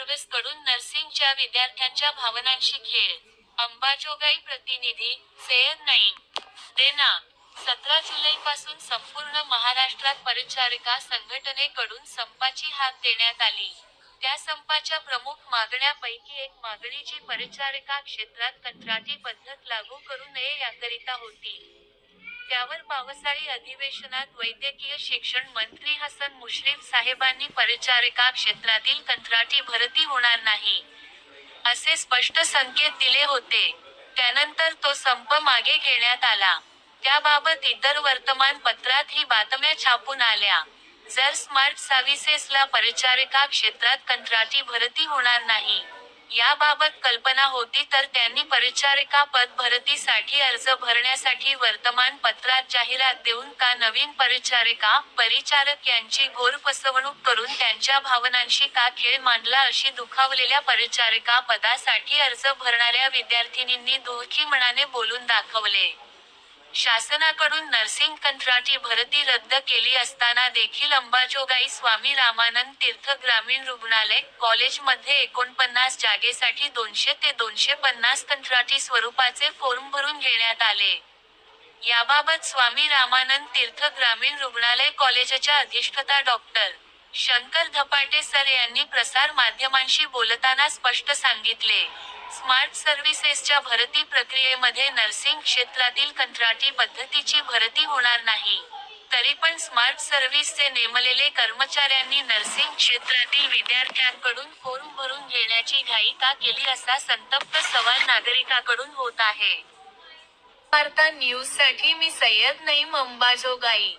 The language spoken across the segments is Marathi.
सर्व्हिस कडून नर्सिंगच्या विद्यार्थ्यांच्या भावनांशी खेळ. अंबाजोगाई प्रतिनिधी सय्यद नईम देना. 17 जुलैपासून संपूर्ण महाराष्ट्रात परिचारिका संघटनेकडून संपाची हाक देण्यात आली. त्या संपाच्या प्रमुख मागण्यांपैकी एक मागणी जी परिचारिका क्षेत्रात कंत्राटी पद्धत लागू करू नये याकरिता होती. त्यावर पावसाळी अधिवेशनात वैद्यकीय शिक्षण मंत्री हसन मुश्रीफ साहेबांनी परिचारिका क्षेत्रातील कंत्राटी भरती होणार नाही, असे स्पष्ट संकेत दिले होते. त्यानंतर तो संप मागे घेण्यात आला. त्याबाबत इतर वर्तमानपत्रात ही बातम्या छापून आल्या. जर स्मार्ट सर्व्हिसेसला परिचारिका क्षेत्रात कंत्राटी भरती होणार नाही, याबाबत कल्पना होती तर त्यांनी परिचारिका पद भरतीसाठी अर्ज भरण्यासाठी वर्तमानपत्रात जाहिरात देऊन का नवीन परिचारक यांची घोर फसवणूक करून त्यांच्या भावनांशी का खेळ मांडला अशी दुखावलेल्या परिचारिका पदासाठी अर्ज भरणाऱ्या विद्यार्थिनींनी दुःखी मनाने बोलून दाखवले. शासनाकडून नर्सिंग कंत्राटी भरती रद्द केली असताना देखील अंबाजोगाई स्वामी रामानंद तीर्थ ग्रामीण रुग्णालय, कॉलेजमध्ये 49 जागेसाठी 200 ते 250 कंत्राटी स्वरूपाचे फॉर्म भरून घेण्यात आले. याबाबत स्वामी रामानंद तीर्थ ग्रामीण रुग्णालय कॉलेजच्या अधिष्ठाता डॉ. शंकर धपाटे सर यांनी प्रसार माध्यमांशी बोलताना स्पष्ट सांगितले. स्मार्ट सर्व्हिसेसच्या भरती प्रक्रियेमध्ये नर्सिंग क्षेत्रातील कंत्राटी पद्धतीची भरती होणार नाही. तरी पण स्मार्ट सर्व्हिसचे नेमलेले कर्मचाऱ्यांनी नर्सिंग क्षेत्रातील विद्यार्थ्यांकडून फॉर्म भरून घेण्याची घाई का केली असा संतप्त सवाल नागरिकांकडून होत आहे. वार्ता न्यूजसाठी मी सय्यद नईम, अंबाजोगाई.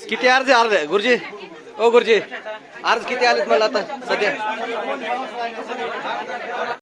किती अर्ज गुरुजी? ओ गुरुजी, अर्ज किती आलेत मला आता सध्या?